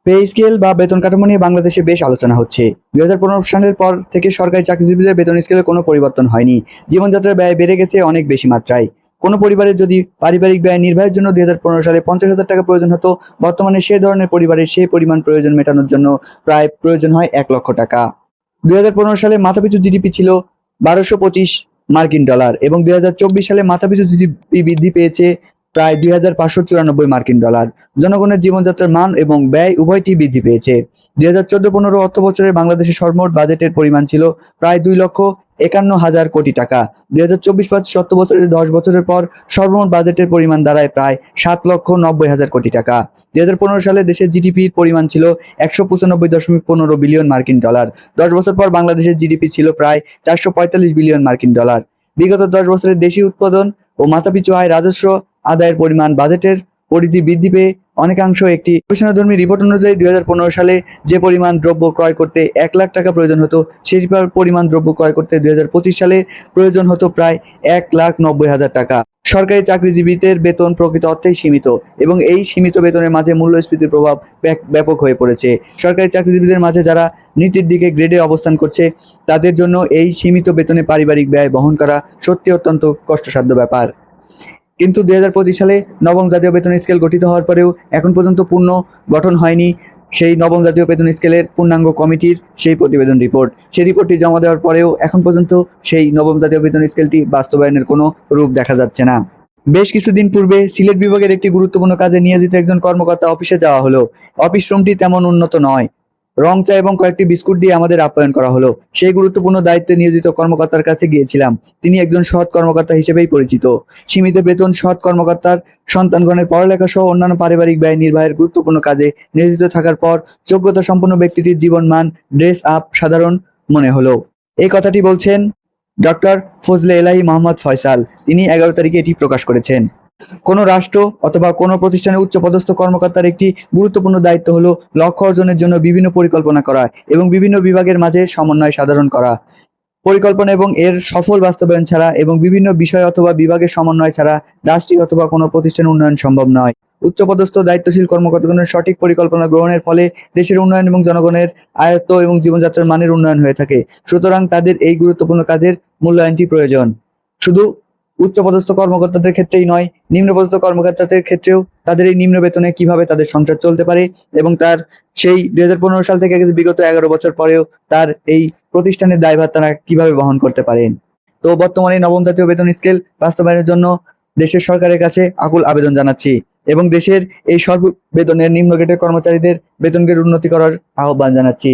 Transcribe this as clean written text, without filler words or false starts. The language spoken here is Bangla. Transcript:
পে স্কেল বা বেতন কাঠামো নিয়ে বাংলাদেশে বেশ আলোচনা হচ্ছে। 2015 সালের পর থেকে সরকারি চাকরিজীবীদের বেতন স্কেলের কোনো পরিবর্তন হয়নি। জীবনযাত্রার ব্যয় বেড়ে গেছে অনেক বেশি মাত্রায়। কোনো পরিবারের যদি পারিবারিক ব্যয় নির্বাহের জন্য 2015 সালে 50,000 টাকা প্রয়োজন হতো, বর্তমানে সে ধরনের পরিবারের সেই পরিমাণ প্রয়োজন মেটানোর জন্য প্রায় প্রয়োজন হয় 1 লক্ষ টাকা। 2015 সালে মাথাপিছু জিডিপি ছিল 1225 মার্কিন ডলার এবং 2024 সালে মাথাপিছু জিডিপি বৃদ্ধি পেয়েছে প্রায় 2594 মার্কিন ডলার। জনগণের জীবনযাত্রার মান এবং ব্যয় উভয়টি বৃদ্ধি পেয়েছে। 2014-15 অর্থ বছরে বাংলাদেশের সর্বমোট বাজেটের পরিমাণ ছিল প্রায় 2,51,000 কোটি টাকা। 2024-25 অর্থ বছরের 10 বছরের পর সর্বমোট বাজেটের পরিমাণ দাঁড়ায় প্রায় 7,90,000 কোটি টাকা। 2015 সালে দেশের জিডিপির পরিমাণ ছিল 195.15 বিলিয়ন মার্কিন ডলার। 10 বছর পর বাংলাদেশের জিডিপি ছিল প্রায় 445 বিলিয়ন মার্কিন ডলার। বিগত 10 বছরের দেশি উৎপাদন ও মাথাপিছু আয়, রাজস্ব আদায়ের পরিমাণ, বাজেটের পরিধি বৃদ্ধি পেয়ে অনেকাংশ একটি গবেষণাধর্মী রিপোর্ট অনুযায়ী 2015 সালে যে পরিমাণ দ্রব্য ক্রয় করতে 1 লাখ টাকা প্রয়োজন হতো, সেই পরিমাণ দ্রব্য ক্রয় করতে 2025 সালে প্রয়োজন হতো প্রায় 1,90,000 টাকা। সরকারি চাকরিজীবীদের বেতন প্রকৃত অর্থেই সীমিত এবং এই সীমিত বেতনের মাঝে মূল্যস্ফীতির প্রভাব ব্যাপক হয়ে পড়েছে। সরকারি চাকরিজীবীদের মাঝে যারা নীতির দিকে গ্রেডে অবস্থান করছে, তাদের জন্য এই সীমিত বেতনে পারিবারিক ব্যয় বহন করা সত্যি অত্যন্ত কষ্টসাধ্য ব্যাপার। কিন্তু 2025 সালে নবম জাতীয় বেতন স্কেল গঠিত হওয়ার পরেও এখন পর্যন্ত পূর্ণ গঠন হয়নি সেই নবম জাতীয় বেতন স্কেলের পূর্ণাঙ্গ কমিটির সেই প্রতিবেদন রিপোর্ট। সেই রিপোর্টটি জমা দেওয়ার পরেও এখন পর্যন্ত সেই নবম জাতীয় বেতন স্কেলটি বাস্তবায়নের কোনো রূপ দেখা যাচ্ছে না। বেশ কিছুদিন পূর্বে সিলেট বিভাগের একটি গুরুত্বপূর্ণ কাজে নিয়োজিত একজন কর্মকর্তা অফিসে যাওয়া হলো। অফিস রুমটি তেমন উন্নত নয়। রং চা এবং কয়েকটি বিস্কুট দিয়ে আমাদের আপ্যায়ন করা হলো। সেই গুরুত্বপূর্ণ দায়িত্বে নিয়োজিত কর্মকর্তার কাছে গিয়েছিলাম। তিনি একজন সৎ কর্মকর্তা হিসেবেই পরিচিত। সীমিত বেতন সৎ কর্মকর্তার সন্তানগণের পড়ালেখা সহ অন্যান্য পারিবারিক ব্যয় নির্বাহের গুরুত্বপূর্ণ কাজে নিয়োজিত থাকার পর যোগ্যতা সম্পন্ন ব্যক্তিটির জীবনমান, ড্রেস আপ সাধারণ মনে হলো। এই কথাটি বলছেন ডক্টর ফজলে এলাহি মোহাম্মদ ফয়সাল। তিনি 11 তারিখে এটি প্রকাশ করেছেন। কোনো রাষ্ট্র অথবা কোনো প্রতিষ্ঠানের উচ্চপদস্থ কর্মকর্তার একটি গুরুত্বপূর্ণ দায়িত্ব হলো লক্ষ্য অর্জনের জন্য বিভিন্ন পরিকল্পনা করা এবং বিভিন্ন বিভাগের মাঝে সমন্বয় সাধন করা। পরিকল্পনা এবং এর সফল বাস্তবায়ন ছাড়া এবং বিভিন্ন বিষয় অথবা বিভাগের সমন্বয় ছাড়া রাষ্ট্রীয় অথবা কোনো প্রতিষ্ঠানের উন্নয়ন সম্ভব নয়। উচ্চপদস্থ দায়িত্বশীল কর্মকর্তাগণের সঠিক পরিকল্পনা গ্রহণের ফলে দেশের উন্নয়ন এবং জনগণের আয়ত্ত এবং জীবনযাত্রার মানের উন্নয়ন হয়ে থাকে। সুতরাং তাদের এই গুরুত্বপূর্ণ কাজের মূল্যায়নটি প্রয়োজন। শুধু উচ্চপদস্থ কর্মকর্তাদের ক্ষেত্রেই নয়, নিম্নপদস্থ কর্মকর্তাদের ক্ষেত্রেও তাদের এই নিম্ন বেতনে কিভাবে তাদের সংসার চলতে পারে এবং তার সেই 2015 সাল থেকে বিগত 11 বছর পরেও তার এই প্রতিষ্ঠানের দায়ভার তারা কিভাবে বহন করতে পারেন। তো বর্তমানে নবম জাতীয় বেতন স্কেল বাস্তবায়নের জন্য দেশের সরকারের কাছে আকুল আবেদন জানাচ্ছি এবং দেশের এই সর্ব বেতনের নিম্ন গ্রেডের কর্মচারীদের বেতন গ্রেড উন্নতি করার আহ্বান জানাচ্ছি।